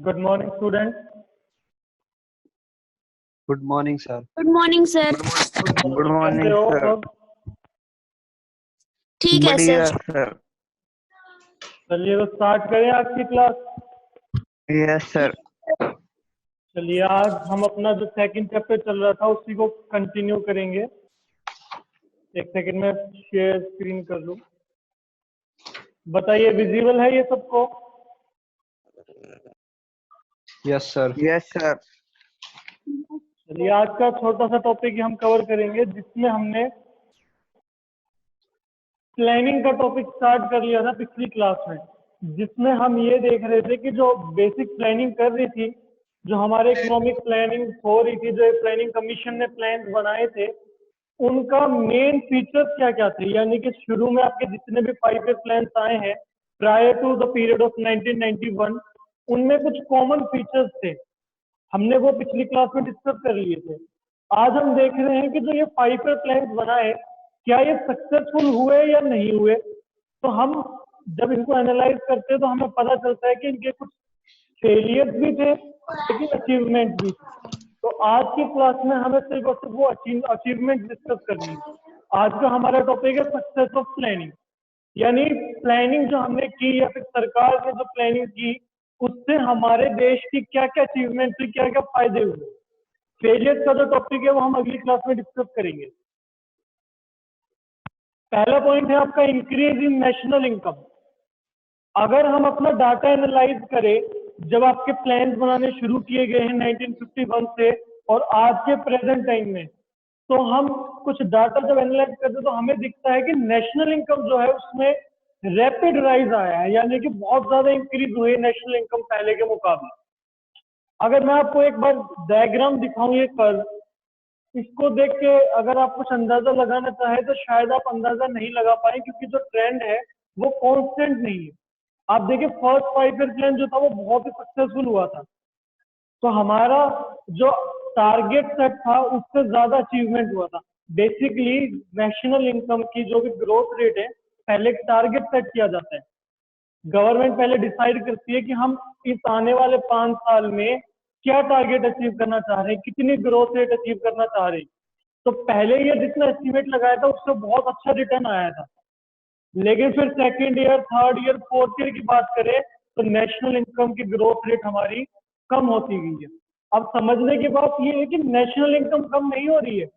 Good morning student. Good morning sir. Good morning sir. Good कैसे morning हो sir. सब? ठीक है बढ़िया सर। सर। चलिए तो स्टार्ट करें आज की क्लास। Yes sir. चलिए आज हम अपना जो सेकंड चैप्टर चल रहा था उसी को कंटिन्यू करेंगे। एक सेकंड में शेयर स्क्रीन कर लूं। बताइए विजिबल है ये सबको? Yes sir. Yes sir. चलिए आज का छोटा सा टॉपिक हम कवर करेंगे जिसमें हमने प्लानिंग का टॉपिक स्टार्ट कर लिया था पिछली क्लास में, जिसमें हम ये देख रहे थे कि जो बेसिक प्लानिंग कर रही थी, जो हमारे इकोनॉमिक प्लानिंग हो रही थी, जो प्लानिंग कमीशन ने प्लान बनाए थे, उनका मेन फीचर्स क्या क्या थे। यानी कि शुरू में आपके जितने भी 5 ईयर प्लान आए हैं prior to the period of 1991, उनमें कुछ कॉमन फीचर्स थे। हमने वो पिछली क्लास में डिस्कस कर लिए थे। आज हम देख रहे हैं कि जो ये 5 ईयर प्लान बनाए, क्या ये सक्सेसफुल हुए या नहीं हुए। तो हम जब इनको एनालाइज करते हैं तो हमें पता चलता है कि इनके कुछ फेलियर्स भी थे लेकिन अचीवमेंट भी थे। तो आज की क्लास में हमें सिर्फ और सिर्फ वो अचीवमेंट डिस्कस करनी है। आज का हमारा टॉपिक है सक्सेस ऑफ प्लानिंग। यानी प्लानिंग जो हमने की या फिर सरकार ने जो प्लानिंग की, उससे हमारे देश की क्या क्या अचीवमेंट थी, क्या क्या फायदे हुए। फेलियर का जो टॉपिक है वो हम अगली क्लास में डिस्कस करेंगे। पहला पॉइंट है आपका इंक्रीज इन नेशनल इनकम। अगर हम अपना डाटा एनालाइज करें, जब आपके प्लान बनाने शुरू किए गए हैं 1951 से और आज के प्रेजेंट टाइम में, तो हम कुछ डाटा जब एनालाइज करते हैं तो हमें दिखता है कि नेशनल इनकम जो है उसमें रैपिड राइज आया है। यानी कि बहुत ज्यादा इंक्रीज हुई है नेशनल इनकम पहले के मुकाबले। अगर मैं आपको एक बार डायग्राम दिखाऊं ये कर्व, इसको देख के अगर आप कुछ अंदाजा लगाना चाहे तो शायद आप अंदाजा नहीं लगा पाए, क्योंकि जो ट्रेंड है वो कांस्टेंट नहीं है। आप देखिए फर्स्ट 5 ईयर प्लान जो था वो बहुत ही सक्सेसफुल हुआ था। तो हमारा जो टारगेट सेट था उससे ज्यादा अचीवमेंट हुआ था। बेसिकली नेशनल इनकम की जो भी ग्रोथ रेट है, पहले एक टारगेट सेट किया जाता है। गवर्नमेंट पहले डिसाइड करती है कि हम इस आने वाले 5 साल में क्या टारगेट अचीव करना चाह रहे हैं, कितनी ग्रोथ रेट अचीव करना चाह रहे हैं। तो पहले ये जितना एस्टिमेट लगाया था उससे बहुत अच्छा रिटर्न आया था। लेकिन फिर second year, third year, fourth year की बात करें तो नेशनल इनकम की ग्रोथ रेट हमारी कम होती गई है। अब समझने की बात ये है कि नेशनल इनकम कम नहीं हो रही है,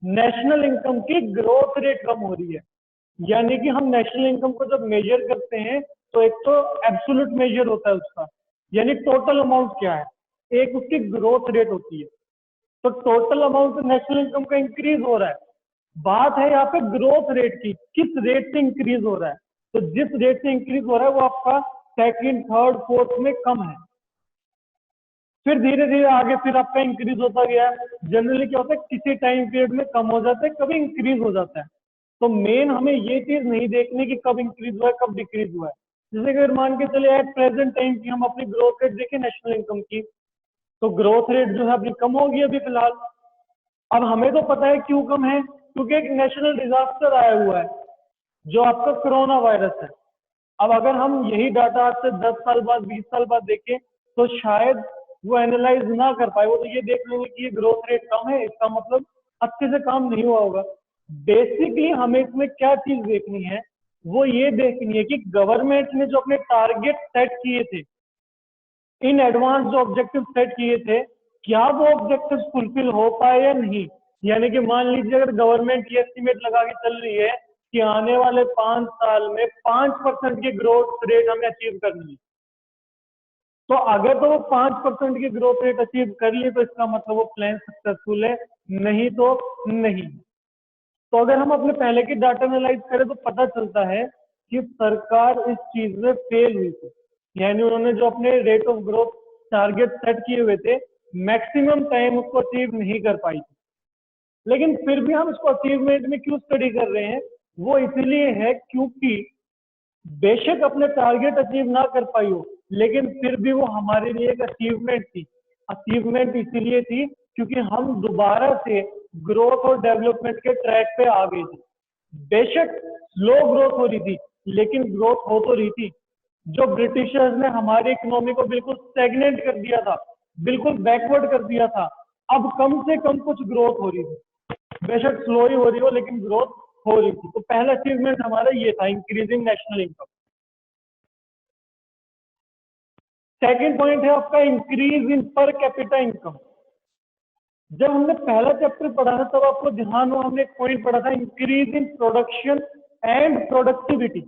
नेशनल इनकम की ग्रोथ रेट कम हो रही है। यानी कि हम नेशनल इनकम को जब मेजर करते हैं तो एक तो एब्सोल्यूट मेजर होता है उसका, यानी टोटल अमाउंट क्या है, एक उसकी ग्रोथ रेट होती है। तो टोटल अमाउंट नेशनल इनकम का इंक्रीज हो रहा है। बात है यहाँ पे ग्रोथ रेट की, किस रेट से इंक्रीज हो रहा है। तो जिस रेट से इंक्रीज हो रहा है वो आपका सेकंड, थर्ड, फोर्थ में कम है। फिर धीरे धीरे आगे फिर आपका इंक्रीज होता गया। जनरली क्या होता है, किसी टाइम पीरियड में कम हो जाता है, कभी इंक्रीज हो जाता है। तो मेन हमें ये चीज नहीं देखनी कि कब इंक्रीज हुआ है कब डिक्रीज हुआ है। जैसे कि अगर मान के चले एट प्रेजेंट टाइम की हम अपनी ग्रोथ रेट देखें नेशनल इनकम की, तो ग्रोथ रेट जो है अपनी कम होगी अभी फिलहाल। अब हमें तो पता है क्यों कम है, क्योंकि एक नेशनल डिजास्टर आया हुआ है जो आपका कोरोना वायरस है। अब अगर हम यही डाटा आज से 10 साल बाद, 20 साल बाद देखें तो शायद वो एनालाइज ना कर पाए। वो तो ये देख लेंगे कि ये ग्रोथ रेट कम है, इसका मतलब अच्छे से काम नहीं हुआ होगा। बेसिकली हमें इसमें क्या चीज देखनी है, वो ये देखनी है कि गवर्नमेंट ने जो अपने टारगेट सेट किए थे, इन एडवांस जो ऑब्जेक्टिव सेट किए थे, क्या वो ऑब्जेक्टिव फुलफिल हो पाए या नहीं। यानी कि मान लीजिए अगर गवर्नमेंट ये एस्टिमेट लगा के चल रही है कि आने वाले 5 साल में 5% की ग्रोथ रेट हमें अचीव करनी है, तो अगर तो वो 5% की ग्रोथ रेट अचीव कर लिए तो इसका मतलब वो प्लान सक्सेसफुल है, नहीं तो नहीं। तो अगर हम अपने पहले के डाटा एनालाइज करें तो पता चलता है कि सरकार इस चीज में फेल हुई थी। यानी उन्होंने जो अपने rate of growth target set किए हुए थे, मैक्सिमम टाइम उसको अचीव नहीं कर पाई थी। लेकिन फिर भी हम इसको अचीवमेंट में क्यों स्टडी कर रहे हैं, वो इसलिए है क्योंकि बेशक अपने टारगेट अचीव ना कर पाई हो, लेकिन फिर भी वो हमारे लिए एक अचीवमेंट थी। अचीवमेंट इसीलिए थी क्योंकि हम दोबारा से ग्रोथ और डेवलपमेंट के ट्रैक पे आ गए थे। बेशक स्लो ग्रोथ हो रही थी लेकिन ग्रोथ हो तो रही थी। जो ब्रिटिशर्स ने हमारी इकोनॉमी को बिल्कुल स्टेगनेंट कर दिया था, बिल्कुल बैकवर्ड कर दिया था, अब कम से कम कुछ ग्रोथ हो रही थी, बेशक स्लो ही हो रही हो लेकिन ग्रोथ हो रही थी। तो पहला अचीवमेंट हमारा ये था, increasing national income. Second point है आपका इंक्रीज इन पर कैपिटा इनकम। जब हमने पहला चैप्टर पढ़ा था तब आपको ध्यान हो, हमने एक पॉइंट पढ़ा था, increase in production and productivity.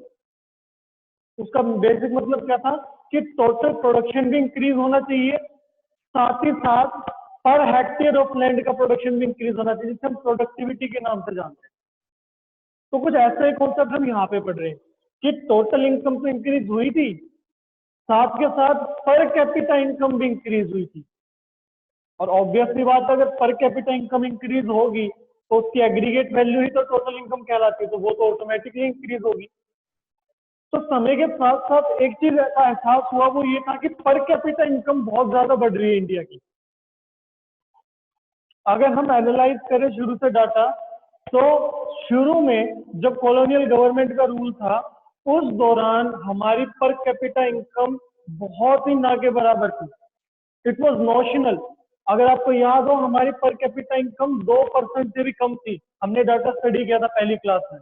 उसका बेसिक मतलब क्या था कि टोटल प्रोडक्शन भी इंक्रीज होना चाहिए, साथ ही साथ पर हेक्टेयर ऑफ लैंड का प्रोडक्शन भी इंक्रीज होना चाहिए, जिसे हम प्रोडक्टिविटी के नाम से जानते हैं। तो कुछ ऐसा ही कॉन्सेप्ट हम यहाँ पे पढ़ रहे हैं कि टोटल इनकम तो इंक्रीज हुई थी, साथ के साथ पर कैपिटा इनकम भी इंक्रीज हुई थी। और ऑब्वियसली बात, अगर पर कैपिटा इनकम इंक्रीज होगी तो उसकी एग्रीगेट वैल्यू ही तो टोटल इनकम कहलाती है, तो वो तो ऑटोमेटिकली इंक्रीज होगी। तो समय के साथ साथ एक चीज का एहसास हुआ, वो ये था कि पर कैपिटा इनकम बहुत ज्यादा बढ़ रही है इंडिया की। अगर हम एनालाइज करें शुरू से डाटा, तो शुरू में जब कॉलोनियल गवर्नमेंट का रूल था उस दौरान हमारी पर कैपिटा इनकम बहुत ही ना के बराबर थी, इट वॉज नॉशनल। अगर आपको याद हो, हमारी पर कैपिटा इनकम 2% से भी कम थी, हमने डाटा स्टडी किया था पहली क्लास में।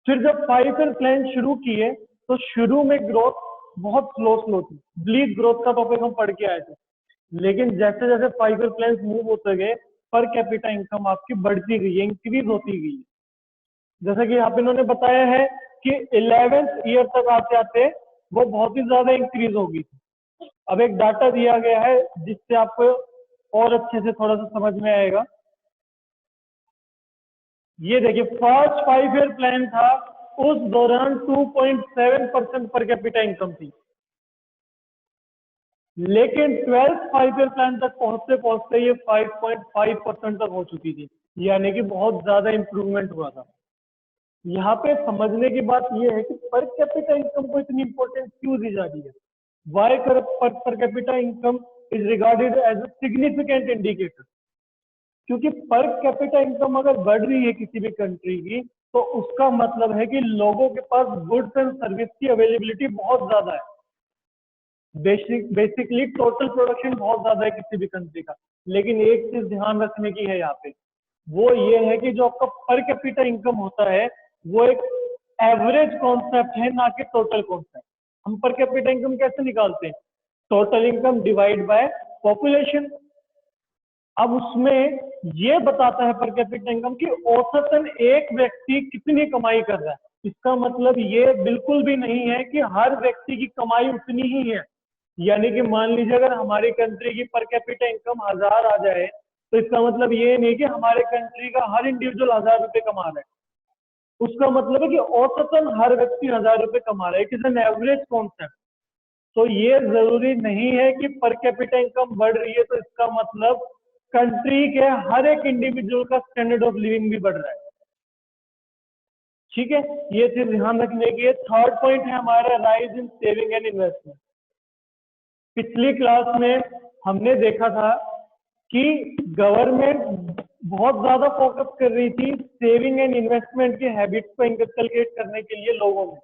फिर जब 5 ईयर प्लान शुरू किए तो शुरू में ग्रोथ बहुत स्लो थी, ब्लीक ग्रोथ का टॉपिक हम पढ़ के आए थे। लेकिन जैसे जैसे 5 ईयर प्लान मूव होते गए, पर कैपिटा इनकम आपकी बढ़ती गई है, इंक्रीज होती गई है। जैसा कि यहाँ पे इन्होंने बताया है कि 11th ईयर तक आते आते वो बहुत ही ज्यादा इंक्रीज होगी। अब एक डाटा दिया गया है जिससे आपको और अच्छे से थोड़ा सा समझ में आएगा। ये देखिए, फर्स्ट 5 ईयर प्लान था, उस दौरान 2.7% पर कैपिटा इनकम थी, लेकिन 12th 5 ईयर प्लान तक पहुंचते पहुंचते ये 5.5% तक हो चुकी थी, यानी कि बहुत ज्यादा इंप्रूवमेंट हुआ था। यहाँ पे समझने की बात यह है कि पर कैपिटा इनकम को इतनी इंपॉर्टेंस क्यों दी जा रही है। Why per capita income is regarded as a significant indicator, क्योंकि पर कैपिटा इनकम अगर बढ़ रही है किसी भी कंट्री की, तो उसका मतलब है कि लोगों के पास गुड्स एंड सर्विस की अवेलेबिलिटी बहुत ज्यादा है। बेसिकली टोटल प्रोडक्शन बहुत ज्यादा है किसी भी कंट्री का। लेकिन एक चीज ध्यान रखने की है यहाँ पे, वो ये है कि जो आपका पर कैपिटा इनकम होता है वो एक एवरेज कॉन्सेप्ट है, ना कि टोटल कॉन्सेप्ट। हम पर कैपिटा इनकम कैसे निकालते हैं? Total income divide by population. अब उसमें ये बताता है पर कैपिटा इनकम कि औसतन एक व्यक्ति कितनी कमाई कर रहा है। इसका मतलब ये बिल्कुल भी नहीं है कि हर व्यक्ति की कमाई उतनी ही है। यानी कि मान लीजिए अगर हमारी कंट्री की पर कैपिटा इनकम 1000 आ जाए, तो इसका मतलब ये नहीं कि हमारे कंट्री का हर इंडिविजुअल 1000 रुपए कमा रहा है। उसका मतलब है कि औसतन हर व्यक्ति 1000 रुपए कमा रहा है। It is an average concept. तो ये जरूरी नहीं है कि पर कैपिटा इनकम बढ़ रही है तो इसका मतलब कंट्री के हर एक इंडिविजुअल का स्टैंडर्ड ऑफ लिविंग भी बढ़ रहा है। ठीक है, ये चीज ध्यान रखने की है। थर्ड पॉइंट है हमारा rise in saving and investment. पिछली क्लास में हमने देखा था कि गवर्नमेंट बहुत ज्यादा फोकस कर रही थी सेविंग एंड इन्वेस्टमेंट की हैबिट्स को इंकलकेट करने के लिए लोगों में,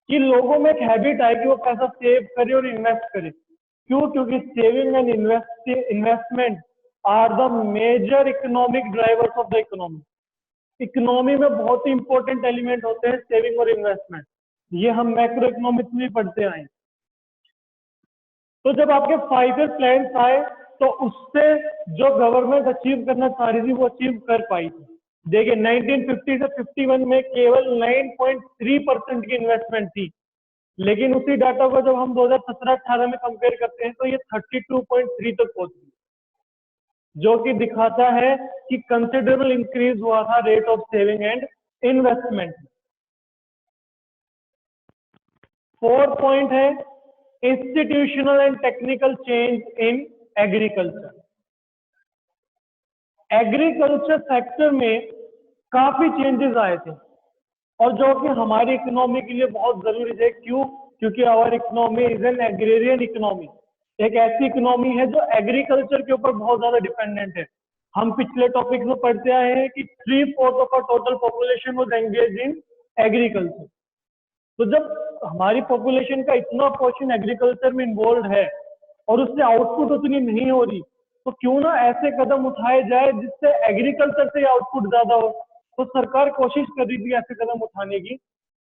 कि लोगों में एक हैबिट आए कि वो पैसा सेव करे और इन्वेस्ट करे। क्यों? क्योंकि saving and investment are the major economic drivers of the economy. Economy में बहुत ही इंपॉर्टेंट एलिमेंट होते हैं सेविंग और इन्वेस्टमेंट। ये हम मैक्रो इकोनॉमिक्स में पढ़ते आए। तो जब आपके 5 ईयर प्लान आए तो उससे जो गवर्नमेंट अचीव करना चाह रही थी वो अचीव कर पाई थी। देखिए 1950 से 51 में केवल 9.3% की इन्वेस्टमेंट थी, लेकिन उसी डाटा को जब हम 2017-18 में कंपेयर करते हैं तो ये 32.3 तक पहुंच गई, जो कि दिखाता है कि कंसिडरेबल इंक्रीज हुआ था rate of saving and investment. 4th point है institutional and technical change in agriculture. Agriculture sector में काफी चेंजेस आए थे और जो कि हमारी इकोनॉमी के लिए बहुत जरूरी थे। क्यों? क्योंकि our economy is an agrarian economy. एक ऐसी इकोनॉमी है जो एग्रीकल्चर के ऊपर बहुत ज्यादा डिपेंडेंट है। हम पिछले टॉपिक में पढ़ते आए हैं कि 3/4 of our total population was engaged in agriculture. तो जब हमारी पॉपुलेशन का इतना पोर्शन एग्रीकल्चर में इन्वॉल्व है और उससे आउटपुट उतनी नहीं हो रही, तो क्यों ना ऐसे कदम उठाए जाए जिससे एग्रीकल्चर से आउटपुट ज्यादा हो। तो सरकार कोशिश कर रही थी ऐसे कदम उठाने की।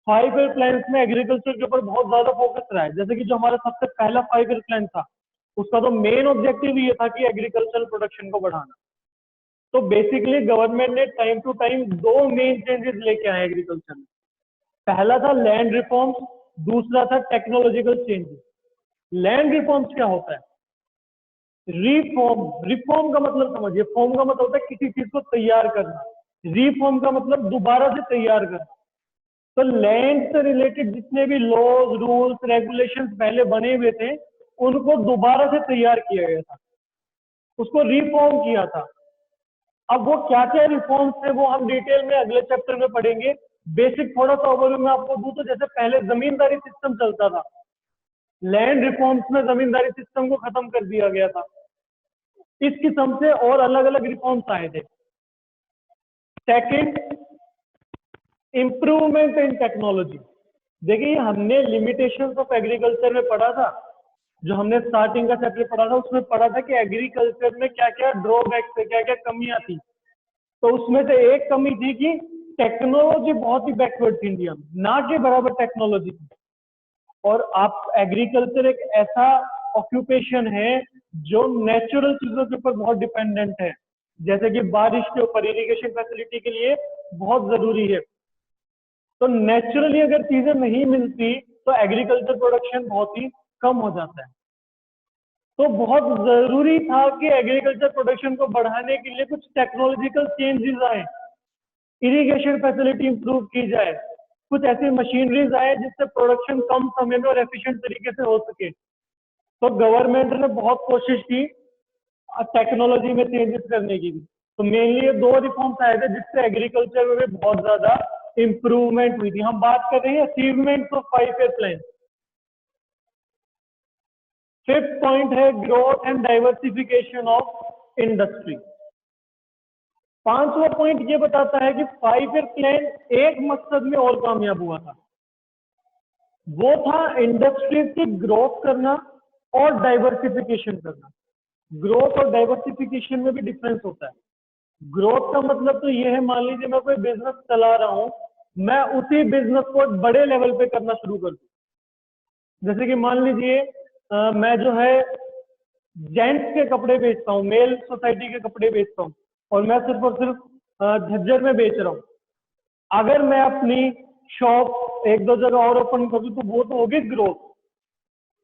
5 ईयर प्लान में एग्रीकल्चर के ऊपर बहुत ज्यादा फोकस रहा है। जैसे कि जो हमारा सबसे पहला 5 ईयर प्लान था, उसका तो मेन ऑब्जेक्टिव ये था कि एग्रीकल्चरल प्रोडक्शन को बढ़ाना। तो बेसिकली गवर्नमेंट ने टाइम टू टाइम दो मेन चेंजेस लेके आए एग्रीकल्चर में। पहला था लैंड रिफॉर्म्स, दूसरा था टेक्नोलॉजिकल चेंजेस। लैंड रिफॉर्म्स क्या होता है? रिफॉर्म, रिफॉर्म का मतलब समझिए, फॉर्म का मतलब होता है किसी चीज को तैयार करना, रिफॉर्म का मतलब दोबारा से तैयार करना। तो लैंड से रिलेटेड जितने भी लॉज, रूल्स, रेगुलेशंस पहले बने हुए थे, उनको दोबारा से तैयार किया गया था, उसको रिफॉर्म किया था। अब वो क्या क्या रिफॉर्म्स थे वो हम डिटेल में अगले चैप्टर में पढ़ेंगे। बेसिक थोड़ा सा ओवरव्यू मैं आपको दूं तो जैसे पहले जमींदारी सिस्टम चलता था, लैंड रिफॉर्म्स में जमींदारी सिस्टम को खत्म कर दिया गया था। इस किस्म से और अलग अलग रिफॉर्म्स आए थे। Second, improvement in technology. देखिए हमने लिमिटेशंस ऑफ एग्रीकल्चर में पढ़ा था, जो हमने स्टार्टिंग का चैप्टर पढ़ा था उसमें पढ़ा था कि एग्रीकल्चर में क्या क्या ड्रॉबैक्स थे, क्या क्या कमियां थी। तो उसमें से एक कमी थी कि टेक्नोलॉजी बहुत ही बैकवर्ड थी इंडिया में, ना के बराबर टेक्नोलॉजी थी। और आप एग्रीकल्चर एक ऐसा ऑक्यूपेशन है जो नेचुरल चीजों के ऊपर बहुत डिपेंडेंट है, जैसे कि बारिश के ऊपर इरिगेशन फैसिलिटी के लिए बहुत जरूरी है। तो नेचुरली अगर चीजें नहीं मिलती तो एग्रीकल्चर प्रोडक्शन बहुत ही कम हो जाता है। तो बहुत जरूरी था कि एग्रीकल्चर प्रोडक्शन को बढ़ाने के लिए कुछ टेक्नोलॉजिकल चेंजेस आए, इरिगेशन फैसिलिटी इंप्रूव की जाए, कुछ ऐसी मशीनरीज आए जिससे प्रोडक्शन कम समय में और एफिशिएंट तरीके से हो सके। तो गवर्नमेंट ने बहुत कोशिश की टेक्नोलॉजी में चेंजेस करने की भी। तो मेनली ये दो रिफॉर्म्स आए थे जिससे एग्रीकल्चर में भी बहुत ज्यादा इंप्रूवमेंट हुई थी। हम बात कर रहे हैं achievement of 5 year plan. Fifth point है growth and diversification of industry. पांचवा पॉइंट ये बताता है कि 5 ईयर प्लान एक मकसद में और कामयाब हुआ था, वो था इंडस्ट्रीज की ग्रोथ करना और डाइवर्सिफिकेशन करना। ग्रोथ और डाइवर्सिफिकेशन में भी डिफरेंस होता है। ग्रोथ का मतलब तो ये है, मान लीजिए मैं कोई बिजनेस चला रहा हूं, मैं उसी बिजनेस को बड़े लेवल पे करना शुरू कर दूं। जैसे कि मान लीजिए मैं जो है जेंट्स के कपड़े बेचता हूँ, मेल सोसाइटी के कपड़े बेचता हूँ, और मैं सिर्फ और सिर्फ झज्जर में बेच रहा हूँ। अगर मैं अपनी शॉप एक दो जगह और ओपन कर दूं तो वो तो होगी ग्रोथ।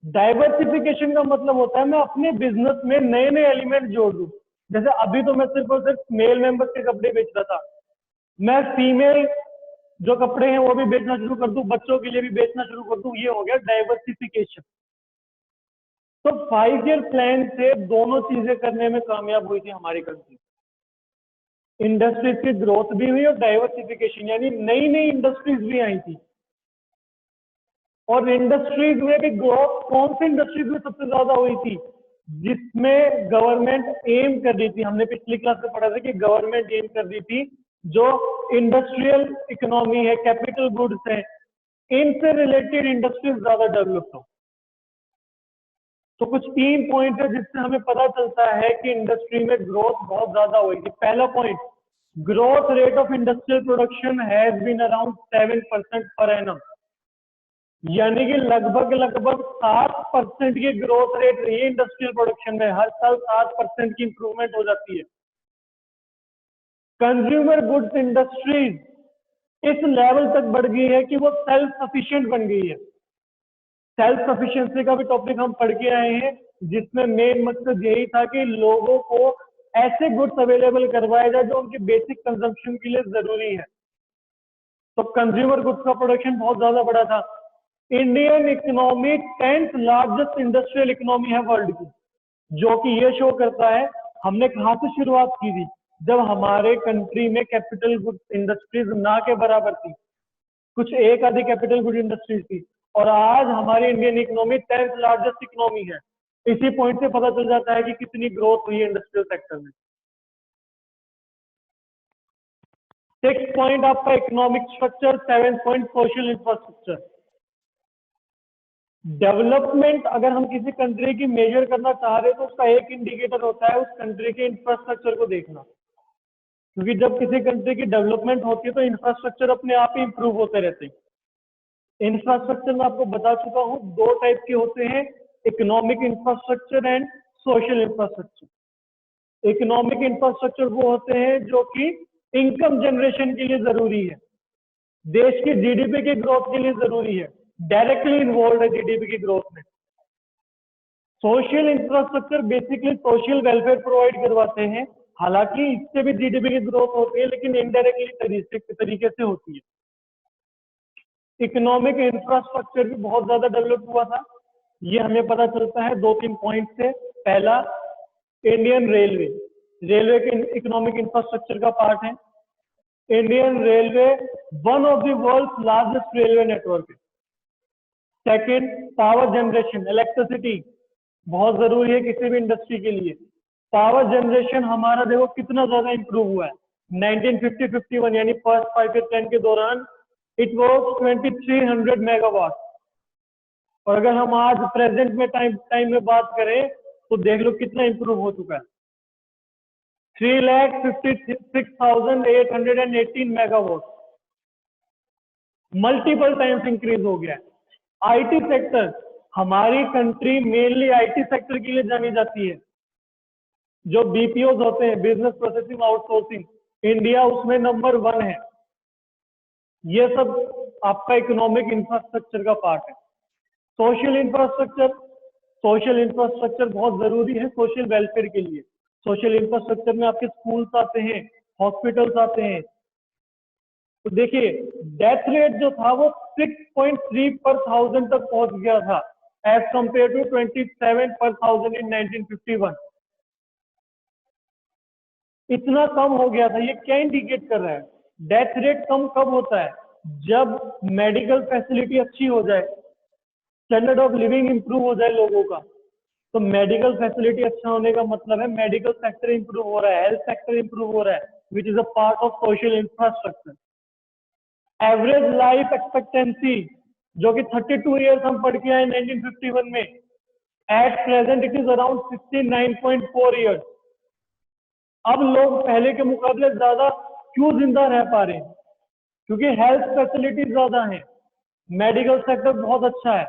डाइवर्सिफिकेशन का मतलब होता है मैं अपने बिजनेस में नए नए एलिमेंट जोड़ दूं। जैसे अभी तो मैं सिर्फ और सिर्फ मेल मेंबर्स के कपड़े बेच रहा था, मैं फीमेल जो कपड़े हैं वो भी बेचना शुरू कर दूं, बच्चों के लिए भी बेचना शुरू कर दूं, ये हो गया डाइवर्सिफिकेशन। तो 5 ईयर प्लान से दोनों चीजें करने में कामयाब हुई थी हमारी कंट्री। इंडस्ट्रीज की ग्रोथ भी हुई और डाइवर्सिफिकेशन यानी नई नई इंडस्ट्रीज भी आई थी। और इंडस्ट्रीज में भी ग्रोथ कौन सी इंडस्ट्रीज में सबसे ज्यादा हुई थी? जिसमें गवर्नमेंट एम कर रही थी, हमने पिछली क्लास में पढ़ा था कि गवर्नमेंट एम कर रही थी जो इंडस्ट्रियल इकोनॉमी है, कैपिटल गुड्स है, इनसे रिलेटेड इंडस्ट्रीज ज्यादा डेवलप हो। तो कुछ 3 पॉइंट है जिससे हमें पता चलता है कि इंडस्ट्री में ग्रोथ बहुत ज्यादा हुई थी। पहला point, growth rate of industrial production has been around 7% per annum, यानी कि लगभग लगभग 7% की ग्रोथ रेट रही है इंडस्ट्रियल प्रोडक्शन में। हर साल 7% की इंप्रूवमेंट हो जाती है। कंज्यूमर गुड्स इंडस्ट्रीज इस लेवल तक बढ़ गई है कि वो सेल्फ सफिशिएंट बन गई है। सेल्फ सफिशिएंसी का भी टॉपिक हम पढ़ के आए हैं, जिसमें मेन मकसद यही था कि लोगों को ऐसे गुड्स अवेलेबल करवाया जाए जो उनकी बेसिक कंजम्पशन के लिए जरूरी है। तो कंज्यूमर गुड्स का प्रोडक्शन बहुत ज्यादा बढ़ा था। Indian economy 10th largest industrial economy है वर्ल्ड की, जो कि ये शो करता है हमने कहां से शुरुआत की थी, जब हमारे कंट्री में कैपिटल गुड्स इंडस्ट्रीज ना के बराबर थी, कुछ एक आधी कैपिटल गुड इंडस्ट्रीज थी, और आज हमारी Indian economy 10th largest economy है। इसी पॉइंट से पता चल जाता है कि कितनी ग्रोथ हुई है इंडस्ट्रियल सेक्टर में। 6 पॉइंट आपका economic structure, 7 point social infrastructure. Development अगर हम किसी कंट्री की मेजर करना चाह रहे हैं तो उसका एक इंडिकेटर होता है उस कंट्री के इंफ्रास्ट्रक्चर को देखना, क्योंकि जब किसी कंट्री की डेवलपमेंट होती है तो इंफ्रास्ट्रक्चर अपने आप ही इंप्रूव होते रहते हैं। इंफ्रास्ट्रक्चर मैं आपको बता चुका हूँ, दो टाइप के होते हैं, economic infrastructure and social infrastructure. Economic infrastructure वो होते हैं जो कि इनकम जनरेशन के लिए जरूरी है, देश की जीडीपी की ग्रोथ के लिए जरूरी है, डायरेक्टली इन्वॉल्व है जीडीपी की ग्रोथ में। Social infrastructure basically social welfare provide करवाते हैं, हालांकि इससे भी जीडीपी की ग्रोथ होती है लेकिन इनडायरेक्टली तरीके से होती है। इकोनॉमिक इंफ्रास्ट्रक्चर भी बहुत ज्यादा डेवलप हुआ था, ये हमें पता चलता है दो तीन पॉइंट से। पहला, इंडियन रेलवे, रेलवे के इकोनॉमिक इंफ्रास्ट्रक्चर का पार्ट है। Indian railway one of the world largest railway network है। सेकेंड, पावर जनरेशन, इलेक्ट्रिसिटी बहुत जरूरी है किसी भी इंडस्ट्री के लिए। पावर जनरेशन हमारा देखो कितना ज्यादा इंप्रूव हुआ है। 1950-51 यानी फर्स्ट 5 ईयर प्लान के दौरान इट वॉज 2300 मेगावाट, और अगर हम आज प्रेजेंट में टाइम में बात करें तो देख लो कितना इंप्रूव हो चुका है। 3,56,818 मेगावाट, मल्टीपल टाइम्स इंक्रीज हो गया है। आईटी सेक्टर, हमारी कंट्री मेनली आईटी सेक्टर के लिए जानी जाती है। जो बीपीओ होते हैं, बिजनेस प्रोसेसिंग आउटसोर्सिंग, इंडिया उसमें नंबर 1 है। ये सब आपका इकोनॉमिक इंफ्रास्ट्रक्चर का पार्ट है। सोशल इंफ्रास्ट्रक्चर, सोशल इंफ्रास्ट्रक्चर बहुत जरूरी है सोशल वेलफेयर के लिए। सोशल इंफ्रास्ट्रक्चर में आपके स्कूल्स आते हैं, हॉस्पिटल्स आते हैं। तो देखिए डेथ रेट जो था वो 6.3 पर 1000 तक पहुंच गया था, एज कंपेयर टू 27 पर 1000 इन 1951। इतना कम हो गया था। ये क्या इंडिकेट कर रहा है? डेथ रेट कम कब होता है? जब मेडिकल फैसिलिटी अच्छी हो जाए, स्टैंडर्ड ऑफ लिविंग इंप्रूव हो जाए लोगों का। तो मेडिकल फैसिलिटी अच्छा होने का मतलब है मेडिकल सेक्टर इंप्रूव हो रहा है, हेल्थ सेक्टर इंप्रूव हो रहा है, which is a part of social infrastructure. Average life expectancy जो कि 32 ईयर्स हम पढ़ के आए 1951 में, at present it is around 69.4 years. अब लोग पहले के मुकाबले ज्यादा क्यों जिंदा रह पा रहे हैं? क्योंकि हेल्थ फैसिलिटी ज्यादा है, मेडिकल सेक्टर बहुत अच्छा है।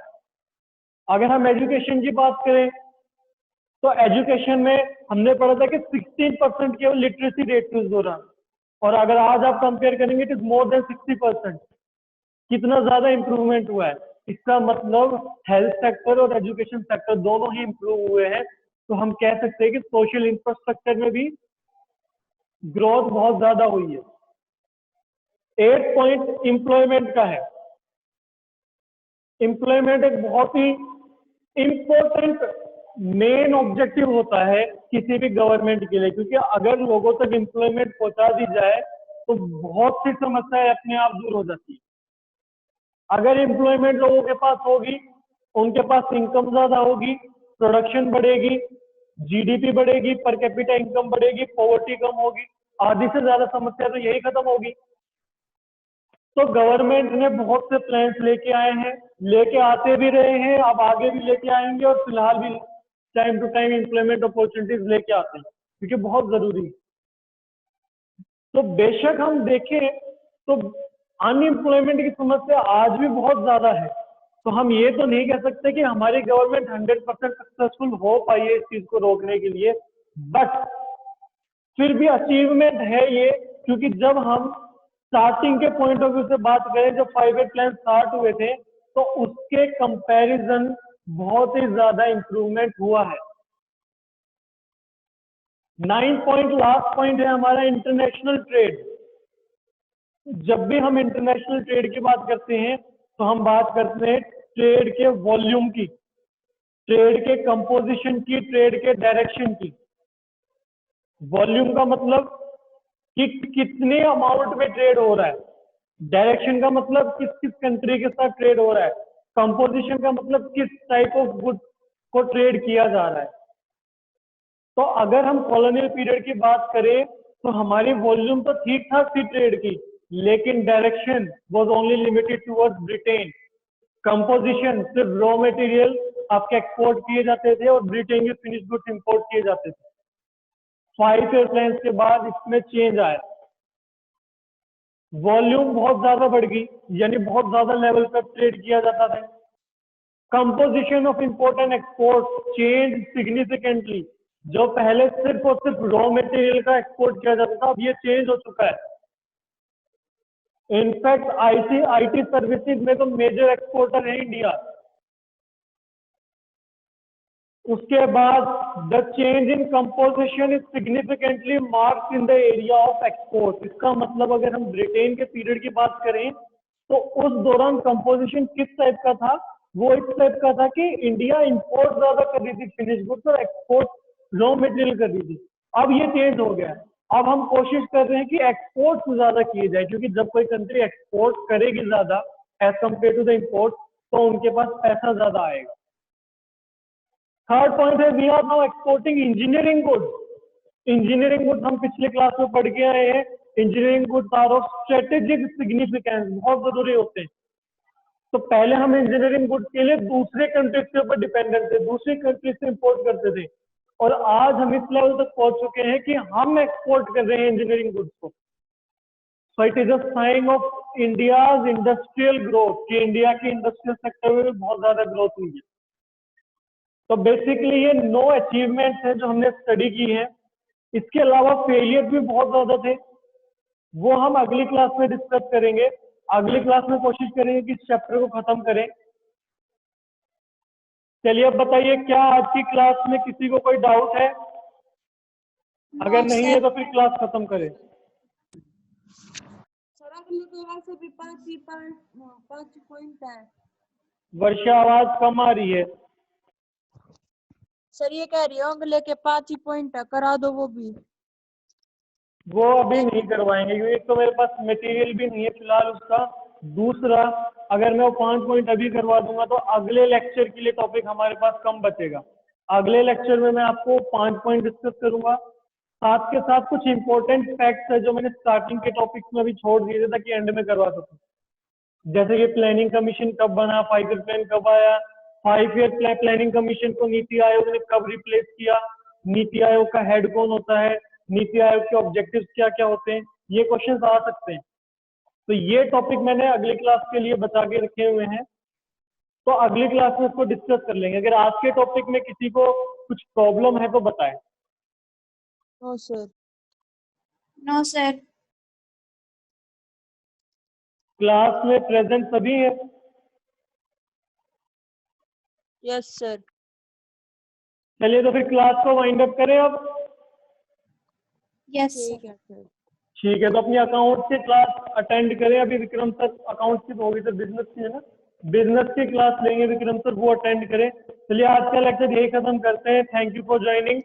अगर हम एजुकेशन की बात करें तो एजुकेशन में हमने पढ़ा था कि 16% केवल लिटरेसी रेट थी उस दौरान, और अगर आज आप कंपेयर करेंगे तो मोर देन 60%। कितना ज्यादा इंप्रूवमेंट हुआ है? इसका मतलब हेल्थ सेक्टर और एजुकेशन सेक्टर दोनों ही इंप्रूव हुए हैं। तो हम कह सकते हैं कि सोशल इंफ्रास्ट्रक्चर में भी ग्रोथ बहुत ज्यादा हुई है। 8 पॉइंट एम्प्लॉयमेंट का है। एम्प्लॉयमेंट एक बहुत ही इंपॉर्टेंट मेन ऑब्जेक्टिव होता है किसी भी गवर्नमेंट के लिए, क्योंकि अगर लोगों तक एम्प्लॉयमेंट पहुंचा दी जाए तो बहुत सी समस्याएं अपने आप दूर हो जाती है। अगर एम्प्लॉयमेंट लोगों के पास होगी, उनके पास इनकम ज्यादा होगी, प्रोडक्शन बढ़ेगी, जीडीपी बढ़ेगी, पर कैपिटा इनकम बढ़ेगी, पॉवर्टी कम होगी, आधी से ज्यादा समस्या तो यही खत्म होगी। तो गवर्नमेंट ने बहुत से प्लान्स लेके आए हैं, लेके आते भी रहे हैं, अब आगे भी लेके आएंगे, और फिलहाल भी time to time employment opportunities लेके आते हैं, क्योंकि बहुत जरूरी है। तो बेशक हम देखें तो अनएम्प्लॉयमेंट की समस्या आज भी बहुत ज्यादा है। तो हम ये तो नहीं कह सकते कि हमारी गवर्नमेंट 100% सक्सेसफुल हो पाई है इस चीज को रोकने के लिए, बट फिर भी अचीवमेंट है ये, क्योंकि जब हम स्टार्टिंग के पॉइंट ऑफ व्यू से बात करें, जब 5 ईयर प्लान स्टार्ट हुए थे तो उसके कंपैरिजन बहुत ही ज्यादा इंप्रूवमेंट हुआ है। 9 पॉइंट लास्ट पॉइंट है हमारा इंटरनेशनल ट्रेड। जब भी हम इंटरनेशनल ट्रेड की बात करते हैं तो हम बात करते हैं ट्रेड के वॉल्यूम की, ट्रेड के कंपोजिशन की, ट्रेड के डायरेक्शन की। वॉल्यूम का मतलब कि कितने अमाउंट में ट्रेड हो रहा है, डायरेक्शन का मतलब किस किस कंट्री के साथ ट्रेड हो रहा है, कंपोजिशन का मतलब किस टाइप ऑफ गुड को ट्रेड किया जा रहा है। तो अगर हम कॉलोनियल पीरियड की बात करें तो हमारी वॉल्यूम तो ठीक ठाक थी ट्रेड की, लेकिन direction was only limited towards Britain. Composition सिर्फ रॉ मटेरियल आपके एक्सपोर्ट किए जाते थे और ब्रिटेन के फिनिश गुड्स इंपोर्ट किए जाते थे। 5 ईयर प्लान के बाद इसमें चेंज आया, वॉल्यूम बहुत ज्यादा बढ़ गई, यानी बहुत ज्यादा लेवल पर ट्रेड किया जाता था। Composition of import and export change significantly, जो पहले सिर्फ और सिर्फ रॉ मटेरियल का एक्सपोर्ट किया जाता था, अब ये चेंज हो चुका है। इनफैक्ट आईटी सर्विसेज में तो मेजर एक्सपोर्टर है इंडिया। उसके बाद the change in composition is significantly marked in the area of export. इसका मतलब अगर हम ब्रिटेन के पीरियड की बात करें तो उस दौरान कंपोजिशन किस टाइप का था, वो इस टाइप का था कि इंडिया इंपोर्ट ज्यादा कर रही थी फिनिश गुड्स और एक्सपोर्ट रॉ मटेरियल कर रही थी। अब ये चेंज हो गया है, अब हम कोशिश कर रहे हैं कि एक्सपोर्ट ज्यादा किए जाए, क्योंकि जब कोई कंट्री एक्सपोर्ट करेगी ज्यादा as compare to the import तो उनके पास पैसा ज्यादा आएगा। थर्ड पॉइंट है we are now exporting engineering goods. Engineering goods हम पिछले क्लास में पढ़ के आए हैं, engineering goods are of strategic significance, बहुत जरूरी होते हैं। तो पहले हम इंजीनियरिंग गुड्स के लिए दूसरे कंट्रीज के ऊपर डिपेंडेंट थे, दूसरी कंट्रीज से इंपोर्ट करते थे, और आज हम इस लेवल तक पहुंच चुके हैं कि हम एक्सपोर्ट कर रहे हैं इंजीनियरिंग गुड्स को। So it is a sign of India's industrial growth कि इंडिया के इंडस्ट्रियल सेक्टर में भी बहुत ज्यादा ग्रोथ हुई है। तो बेसिकली ये 9 अचीवमेंट्स हैं जो हमने स्टडी की है। इसके अलावा फेलियर भी बहुत ज्यादा थे, वो हम अगली क्लास में डिस्कस करेंगे। अगली क्लास में कोशिश करेंगे कि इस चैप्टर को खत्म करें। चलिए अब बताइए, क्या आज की क्लास में किसी को कोई डाउट है? अगर नहीं है तो फिर क्लास खत्म करें। सर अगली क्लास से भी 5 पॉइंट है। वर्षा आवाज कम आ रही है। सर ये कह रही हूँ अगले के 5 ही पॉइंट है, करा दो वो भी। वो अभी नहीं करवाएंगे क्योंकि एक तो मेरे पास मटेरियल भी नहीं है फिलहाल उसका, दूसरा अगर मैं वो 5 पॉइंट अभी करवा दूंगा तो अगले लेक्चर के लिए टॉपिक हमारे पास कम बचेगा। अगले लेक्चर में मैं आपको 5 पॉइंट डिस्कस करूंगा, साथ के साथ कुछ इंपॉर्टेंट फैक्ट्स है जो मैंने स्टार्टिंग के टॉपिक्स में अभी छोड़ दिए थे ताकि एंड में करवा सकूं। जैसे कि प्लानिंग कमीशन कब बना, 5 ईयर प्लान कब आया, 5 ईयर प्लानिंग कमीशन को नीति आयोग ने कब रिप्लेस किया, नीति आयोग का हेड कौन होता है, नीति आयोग के ऑब्जेक्टिव्स क्या क्या होते हैं, ये क्वेश्चंस आ सकते हैं। तो ये टॉपिक मैंने अगली क्लास के लिए बता के रखे हुए हैं, तो अगली क्लास में इसको डिस्कस कर लेंगे। अगर आज के टॉपिक में किसी को कुछ प्रॉब्लम है तो बताएं। No sir. No sir. Class में प्रेजेंट सभी है? Yes sir. चलिए तो फिर क्लास को वाइंड अप करें अब। यस ठीक है सर। ठीक है, तो अपनी अकाउंट की क्लास अटेंड करें। अभी विक्रम सर अकाउंट की तो होगी सर, बिजनेस की है ना, बिजनेस की क्लास लेंगे विक्रम सर, वो अटेंड करें। चलिए आज का लेक्चर यही खत्म करते हैं। Thank you for joining.